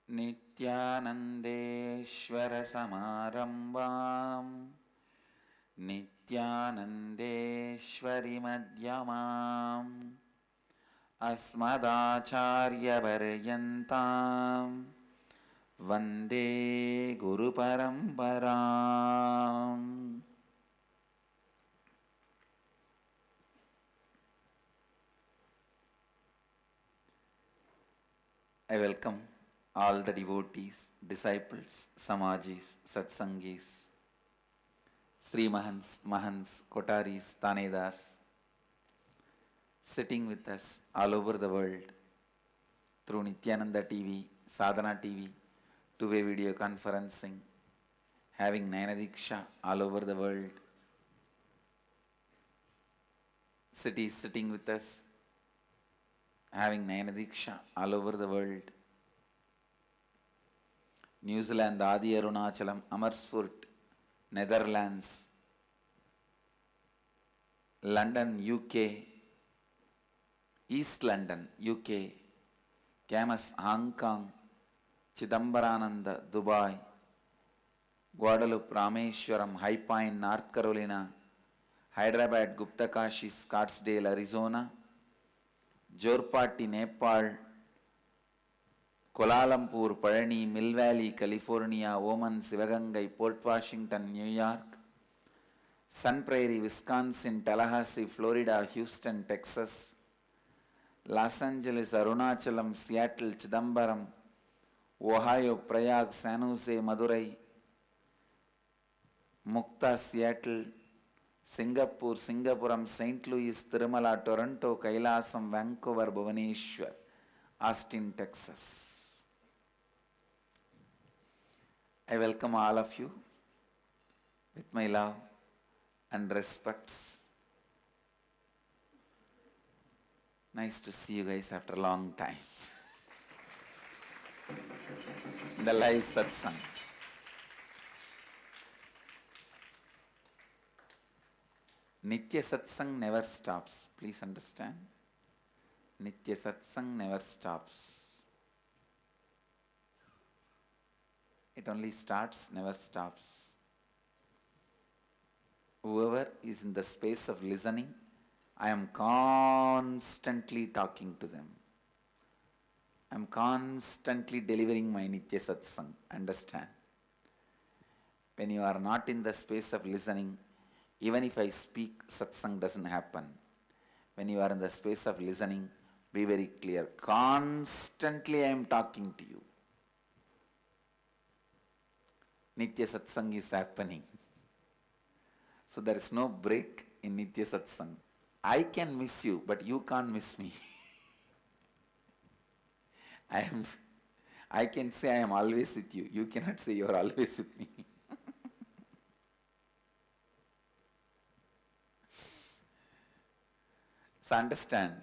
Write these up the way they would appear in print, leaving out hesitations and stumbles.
नित्यानन्देश्वरसमारम्भाम् नित्यानन्देश्वरिमध्यमाम् अस्मदाचार्यपर्यन्ताम् वन्दे गुरुपरम्पराम्. I welcome all the devotees, disciples, samajis, satsangis, Sri Mahans, Mahans, Kotaris, Tanedars, sitting with us all over the world through Nityananda TV, Sadhana TV, two-way video conferencing, having Nayanadiksha all over the world, cities sitting with us, having Nayanadiksha all over the world, New Zealand, Adi Arunachalam, Amersfoort, Netherlands, London, UK, East London, UK, Camas, Hong Kong, Chidambarananda, Dubai, Guadalupe, Rameshwaram, High Point, North Carolina, Hyderabad, Guptakashi, Scottsdale, Arizona, Jorpati, Nepal, Kuala Lumpur, Palani, Mill Valley, California, Oman, Sivagangai, Port Washington, New York, Sun Prairie, Wisconsin, Tallahassee, Florida, Houston, Texas, Los Angeles, Arunachalam, Seattle, Chidambaram, Ohio, Prayag, San Jose, Madurai, Mukta, Seattle, Singapore, Singapuram, St. Louis, Tirumala, Toronto, Kailasam, Vancouver, Bhubaneswar, Austin, Texas. I welcome all of you with my love and respects. Nice to see you guys after a long time. The live satsang. Nitya satsang never stops. Please understand. Nitya satsang never stops. It only starts, never stops. Whoever is in the space of listening, I am constantly talking to them. I am constantly delivering my Nitya satsang. Understand? When you are not in the space of listening, even if I speak, satsang doesn't happen. When you are in the space of listening, be very clear. Constantly I am talking to you. Nitya satsang is happening. So there is no break in Nitya satsang. I can miss you, but you can't miss me. I can say I am always with you. You cannot say you are always with me. So understand,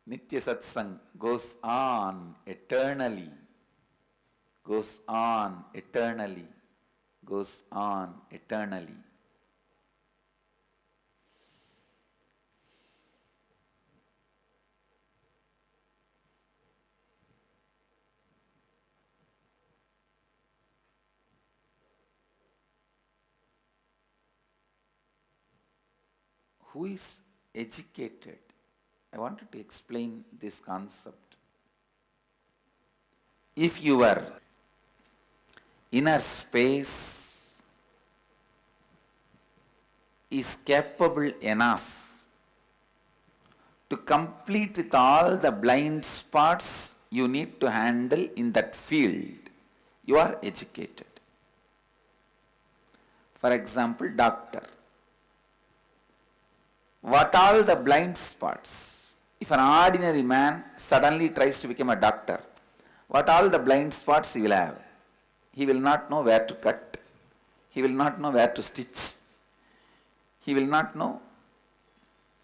Nitya satsang goes on eternally. Goes on eternally. Goes on eternally. Who is educated? I wanted to explain this concept. If your inner space is capable enough to complete with all the blind spots you need to handle in that field, you are educated. For example, doctor. What all the blind spots? If an ordinary man suddenly tries to become a doctor, what all the blind spots he will have? He will not know where to cut. He will not know where to stitch. He will not know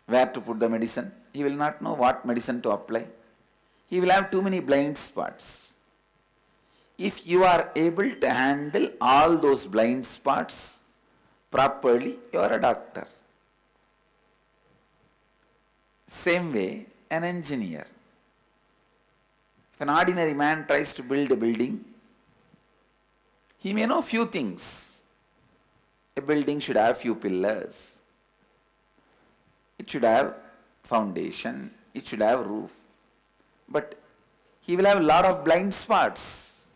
where to put the medicine. He will not know what medicine to apply. He will have too many blind spots. If you are able to handle all those blind spots properly, you are a doctor. Same way, an engineer. If an ordinary man tries to build a building, He may know few things. A building should have few pillars. It should have foundation. It should have roof. But he will have a lot of blind spots.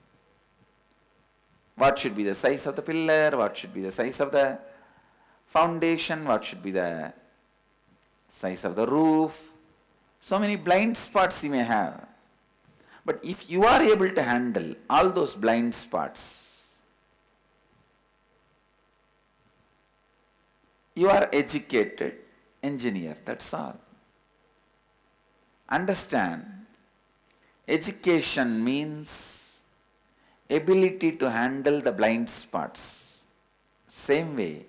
What should be the size of the pillar? What should be the size of the foundation? What should be the size of the roof? So many blind spots he may have. But if you are able to handle all those blind spots, you are educated engineer, that's all. Understand, education means ability to handle the blind spots. Same way,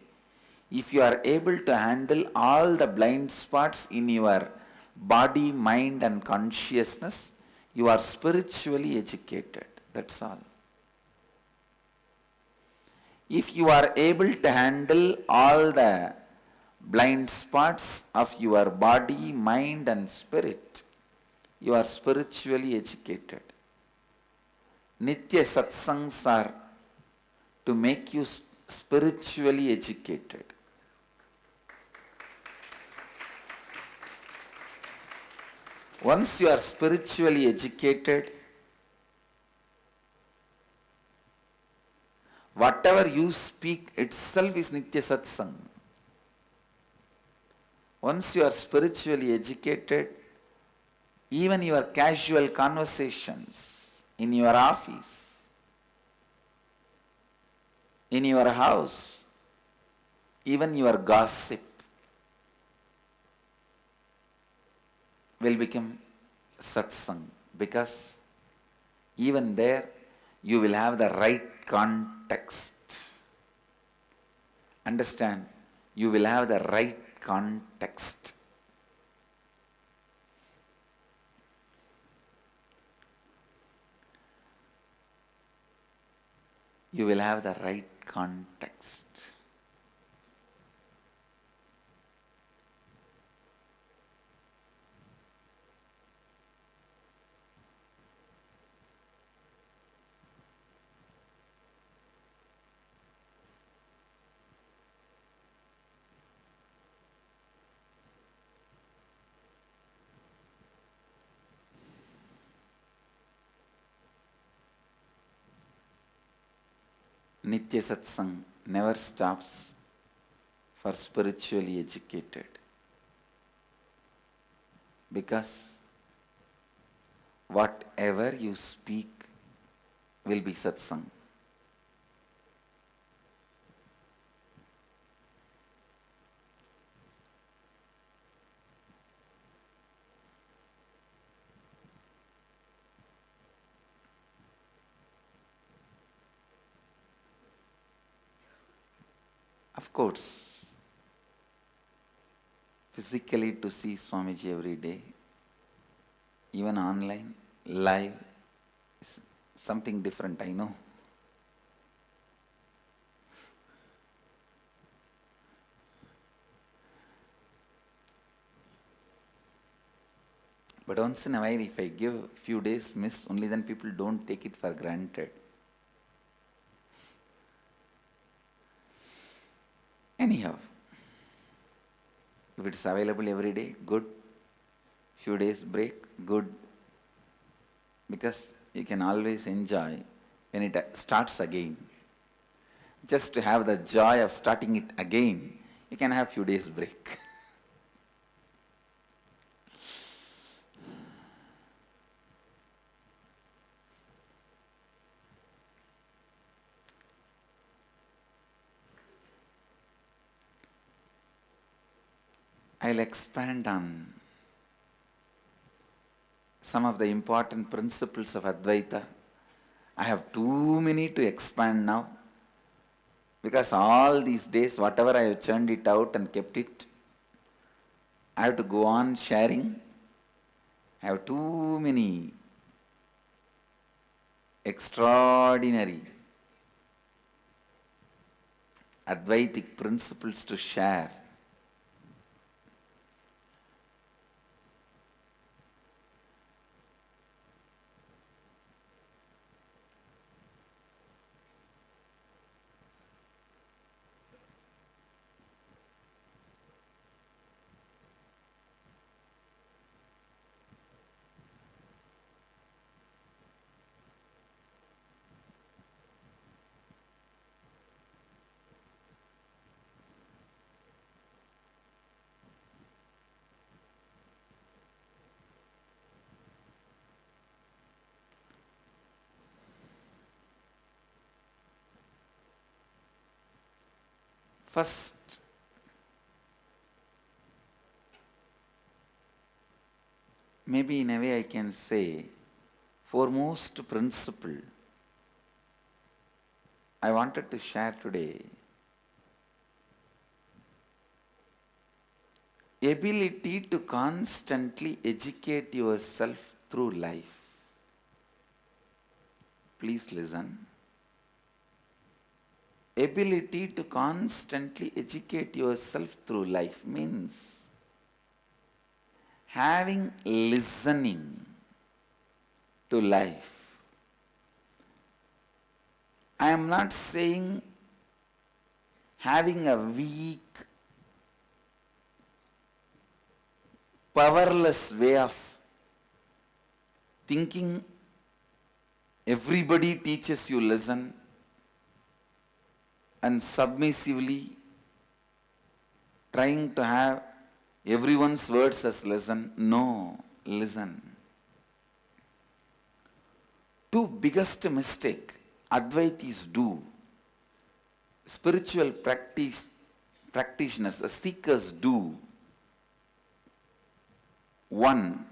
if you are able to handle all the blind spots in your body, mind and consciousness, you are spiritually educated. That's all. If you are able to handle all the blind spots of your body, mind and spirit, you are spiritually educated. Nitya satsangs are to make you spiritually educated. Once you are spiritually educated, whatever you speak itself is Nitya Satsang. Once you are spiritually educated, even your casual conversations in your office, in your house, even your gossip will become satsang, because even there you will have the right context. Understand? You will have the right context. You will have the right context. Nitya Satsang never stops for spiritually educated, because whatever you speak will be satsang. Of course, physically to see Swamiji every day, even online, live, is something different, I know. But once in a while, if I give a few days miss, only then people don't take it for granted. Anyhow, if it's available every day, good. Few days break, good. Because you can always enjoy when it starts again. Just to have the joy of starting it again, you can have few days break. I'll expand on some of the important principles of Advaita. I have too many to expand now, because all these days, whatever I have churned it out and kept it, I have to go on sharing. I have too many extraordinary Advaitic principles to share. First, maybe in a way I can say, foremost principle I wanted to share today, ability to constantly educate yourself through life. Please listen. Ability to constantly educate yourself through life means having listening to life. I am not saying having a weak, powerless way of thinking. Everybody teaches you listen and submissively trying to have everyone's words as listen. No, listen. Two biggest mistake Advaitis do, spiritual practitioners, seekers do. One,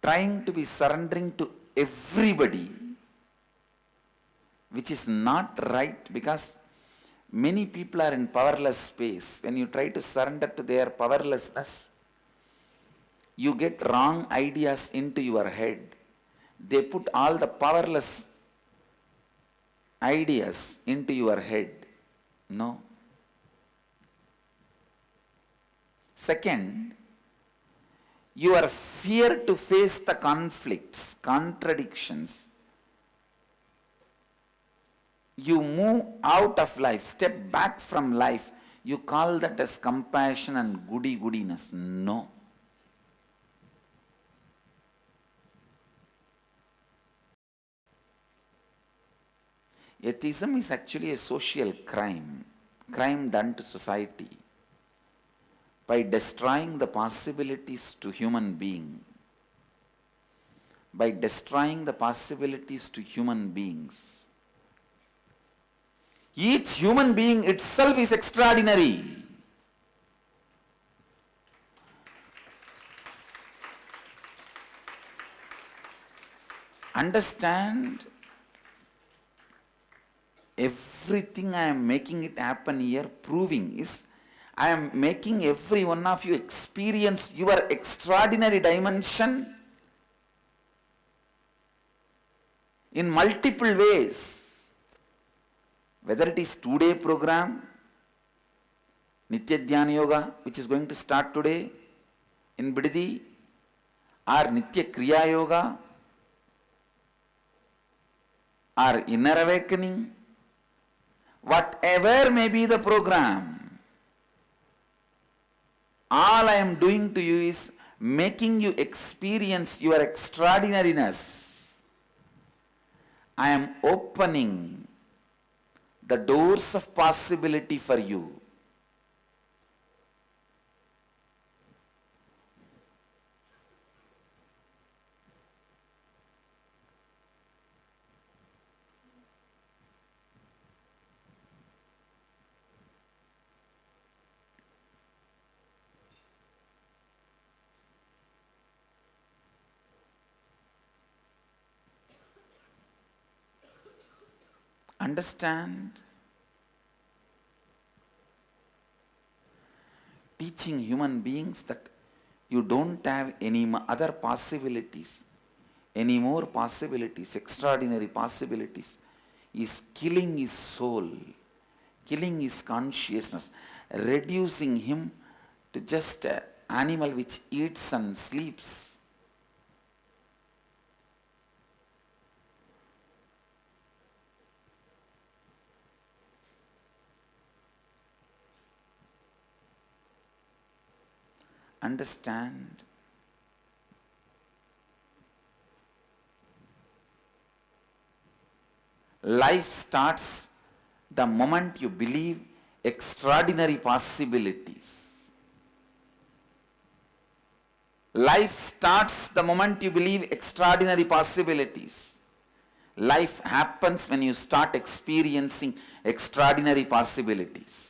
trying to be surrendering to everybody, which is not right, because many people are in powerless space. When you try to surrender to their powerlessness, you get wrong ideas into your head. They put all the powerless ideas into your head. No. Second, your fear to face the conflicts, contradictions. You move out of life, step back from life. You call that as compassion and goody-goodiness. No. Atheism is actually a social crime done to society by destroying the possibilities to human being. By destroying the possibilities to human beings. Each human being itself is extraordinary. Understand, everything I am making it happen here, proving is, I am making every one of you experience your extraordinary dimension in multiple ways. Whether it is 2-day program, Nitya Dhyana Yoga, which is going to start today in Bidadi, or Nitya Kriya Yoga, or Inner Awakening, whatever may be the program, all I am doing to you is making you experience your extraordinariness. I am opening the doors of possibility for you. Understand, teaching human beings that you don't have any other possibilities, any more possibilities, extraordinary possibilities, is killing his soul, killing his consciousness, reducing him to just an animal which eats and sleeps. Understand, life starts the moment you believe extraordinary possibilities. Life starts the moment you believe extraordinary possibilities. Life happens when you start experiencing extraordinary possibilities.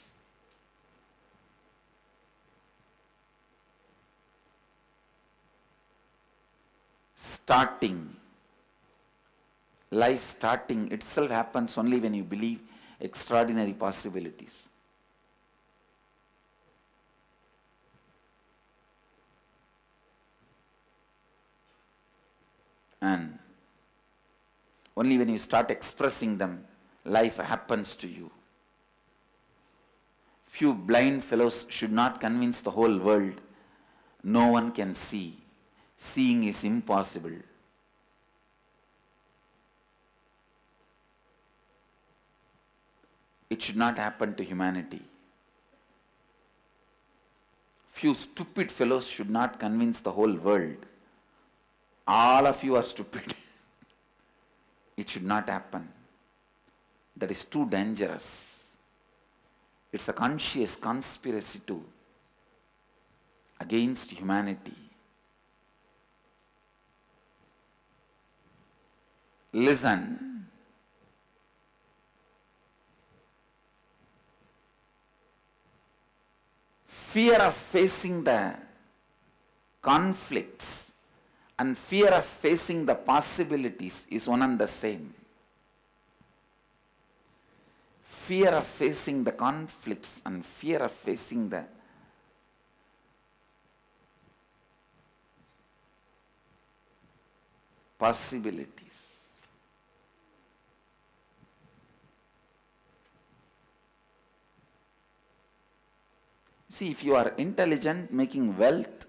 Life starting itself happens only when you believe extraordinary possibilities. And only when you start expressing them, life happens to you. Few blind fellows should not convince the whole world. No one can see. Seeing is impossible. It should not happen to humanity. Few stupid fellows should not convince the whole world. All of you are stupid. It should not happen. That is too dangerous. It's a conscious conspiracy against humanity. Listen. Fear of facing the conflicts and fear of facing the possibilities is one and the same. Fear of facing the conflicts and fear of facing the possibilities. See, if you are intelligent, making wealth,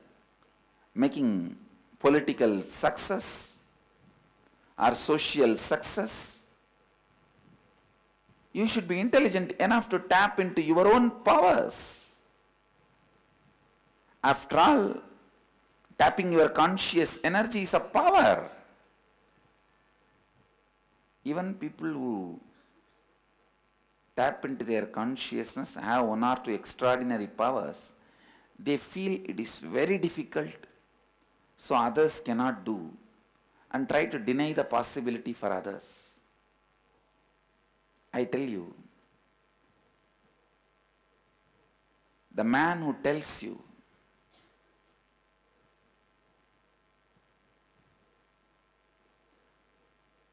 making political success or social success, you should be intelligent enough to tap into your own powers. After all, tapping your conscious energy is a power. Even people who tap into their consciousness have one or two extraordinary powers. They feel it is very difficult, so others cannot do, and try to deny the possibility for others. I tell you, the man who tells you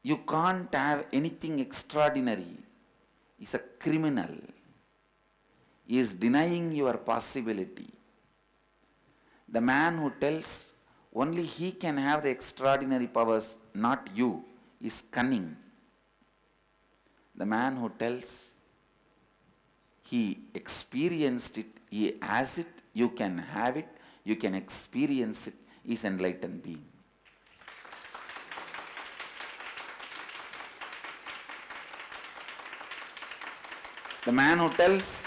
you can't have anything extraordinary is a criminal. He is denying your possibility. The man who tells only he can have the extraordinary powers, not you, is cunning. The man who tells he experienced it, he has it, you can have it, you can experience it, is enlightened being. The man who tells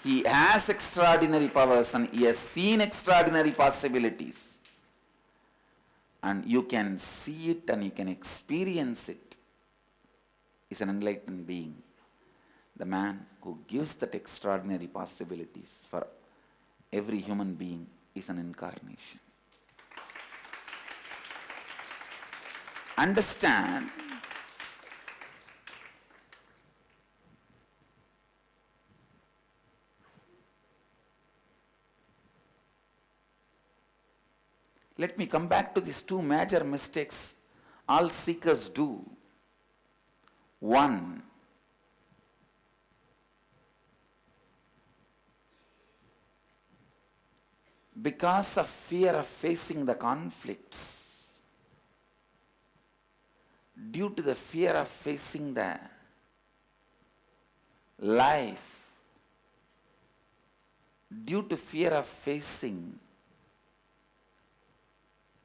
he has extraordinary powers and he has seen extraordinary possibilities, and you can see it and you can experience it, is an enlightened being. The man who gives that extraordinary possibilities for every human being is an incarnation. Understand, let me come back to these two major mistakes all seekers do. One, because of fear of facing the conflicts, due to the fear of facing the life, due to fear of facing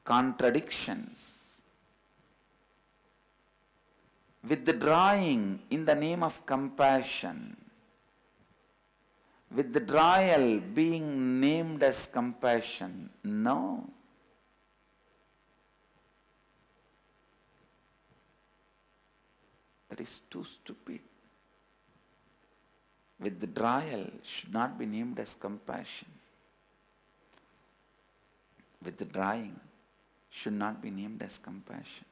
contradictions, withdrawing in the name of compassion, withdrawal being named as compassion. No. That is too stupid. Withdrawal should not be named as compassion. Withdrawing should not be named as compassion.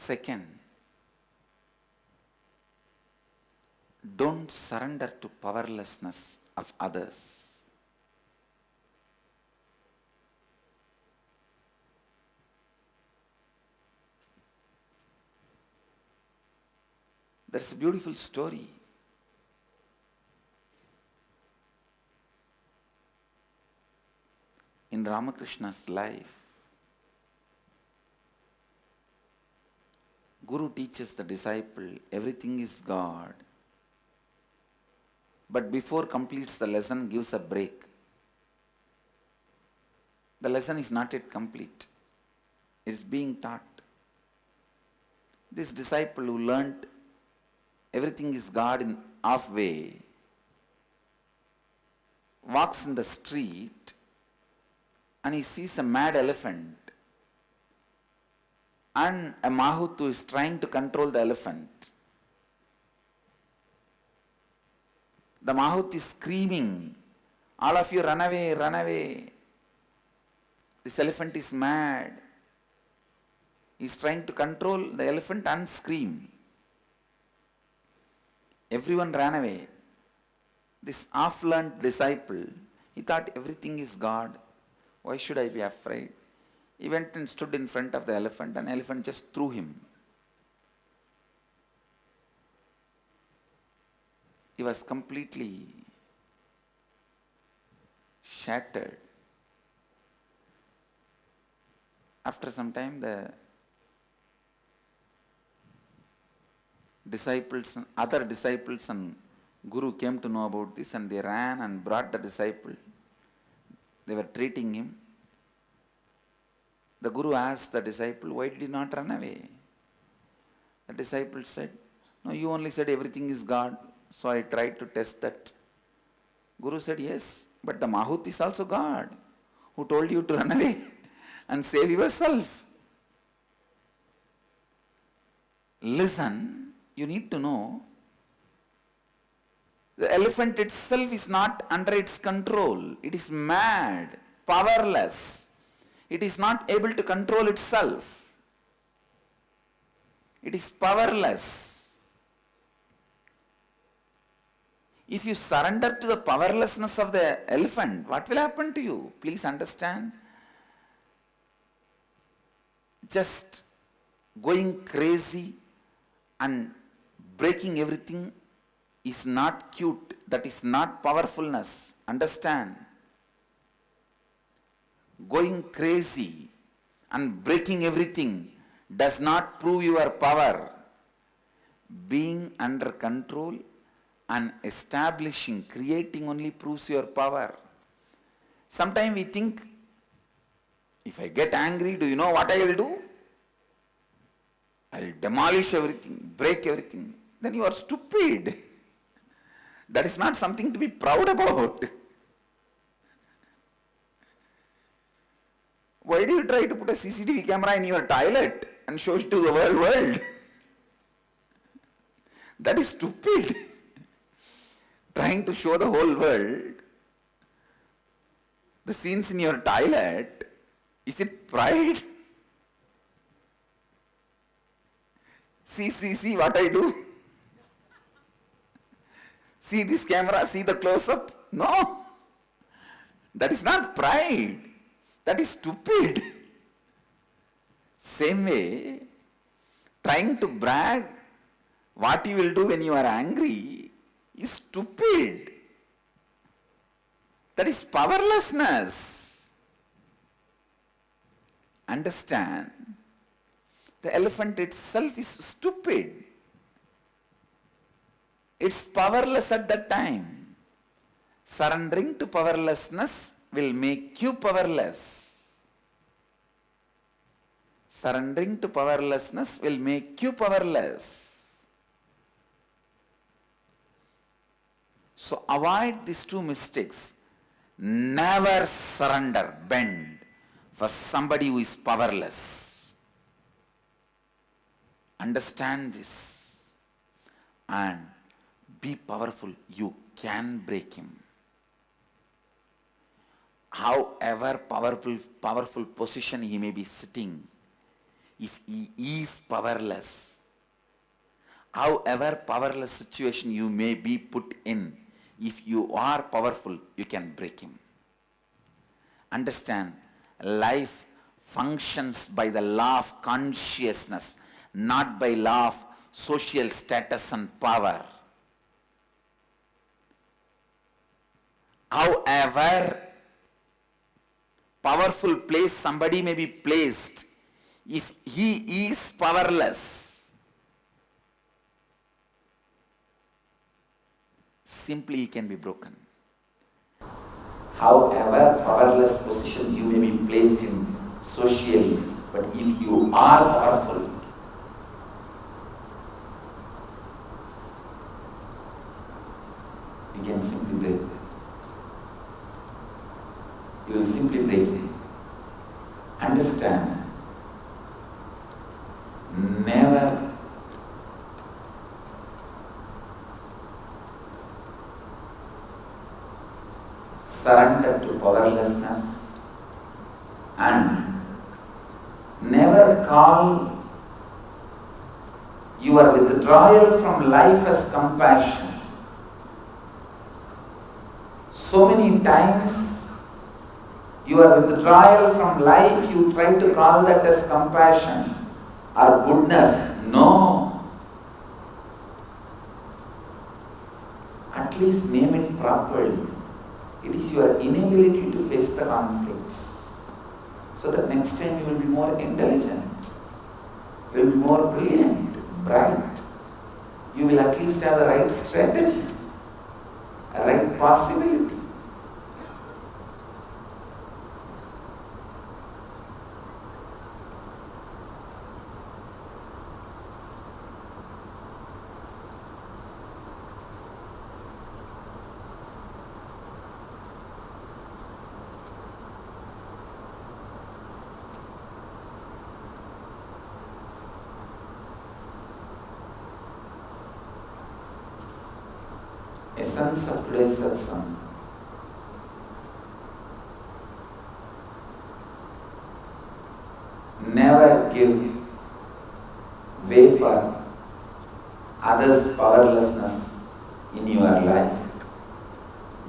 Second, don't surrender to powerlessness of others. There's a beautiful story. In Ramakrishna's life, Guru teaches the disciple everything is God, but before completes the lesson gives a break. The lesson is not yet complete. It is being taught. This disciple who learnt everything is God in halfway walks in the street and he sees a mad elephant and a Mahut who is trying to control the elephant. The Mahut is screaming, "All of you run away, run away. This elephant is mad." He is trying to control the elephant and scream. Everyone ran away. This half-learned disciple, he thought everything is God. Why should I be afraid? He went and stood in front of the elephant and the elephant just threw him. He was completely shattered. After some time, the other disciples and Guru came to know about this and they ran and brought the disciple. They were treating him. The Guru asked the disciple, "Why did you not run away?" The disciple said, "No, you only said everything is God, so I tried to test that." Guru said, "Yes, but the Mahut is also God, who told you to run away and save yourself." Listen, you need to know, the elephant itself is not under its control. It is mad, powerless. It is not able to control itself. It is powerless. If you surrender to the powerlessness of the elephant, what will happen to you? Please understand. Just going crazy and breaking everything is not cute. That is not powerfulness. Understand. Going crazy and breaking everything does not prove your power. Being under control and establishing, creating only proves your power. Sometimes we think, if I get angry, do you know what I will do? I will demolish everything, break everything. Then you are stupid. That is not something to be proud about. Why do you try to put a CCTV camera in your toilet and show it to the whole world? That is stupid. Trying to show the whole world the scenes in your toilet, is it pride? See what I do. See this camera, see the close-up. No. That is not pride. That is stupid. Same way, trying to brag what you will do when you are angry is stupid. That is powerlessness. Understand, the elephant itself is stupid. It's powerless at that time. Surrendering to powerlessness will make you powerless. Surrendering to powerlessness will make you powerless. So avoid these two mistakes. Never surrender, bend for somebody who is powerless. Understand this and be powerful. You can break him. However powerful position he may be sitting, if he is powerless. However powerless situation you may be put in, if you are powerful, you can break him. Understand, life functions by the law of consciousness, not by law of social status and power. However powerful place somebody may be placed, if he is powerless, simply he can be broken. However powerless position you may be placed in socially, but if you are powerful, you can simply break. You will simply break it. Understand, never surrender to powerlessness, and never call your withdrawal from life as compassion. So many times your withdrawal from life, you try to call that as compassion or goodness. No. At least name it properly. It is your inability to face the conflicts. So that next time you will be more intelligent. You will be more brilliant, bright. You will at least have the right strategy, a right possibility. Essence of today's satsang. Never give way for others' powerlessness in your life.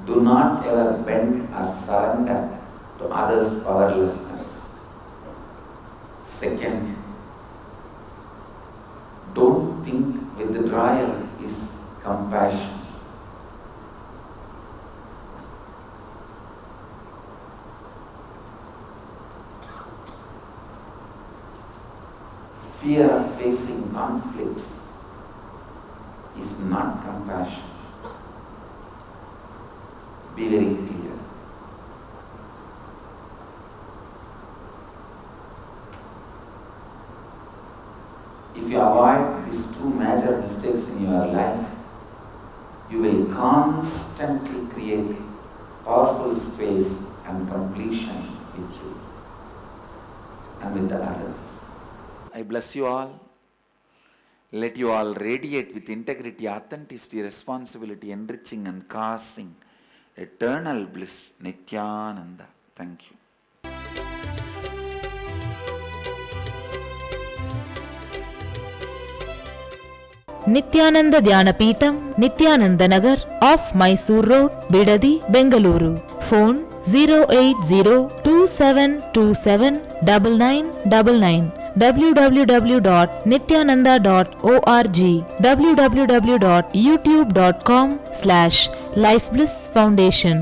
Do not ever bend or surrender to others' powerlessness. Second, don't think withdrawal is compassion. Fear of facing conflicts is not compassion. Be very clear. If you avoid these two major mistakes in your life, you will constantly create powerful space and completion with you and with the others. I bless you all. Let you all radiate with integrity, authenticity, responsibility, enriching and causing eternal bliss. Nityananda. Thank you. Nityananda Dhyanapitham, Nityananda Nagar, off Mysore Road, Bidadi, Bengaluru. Phone 08027279999. www.nityananda.org, www.youtube.com/Life Bliss Foundation.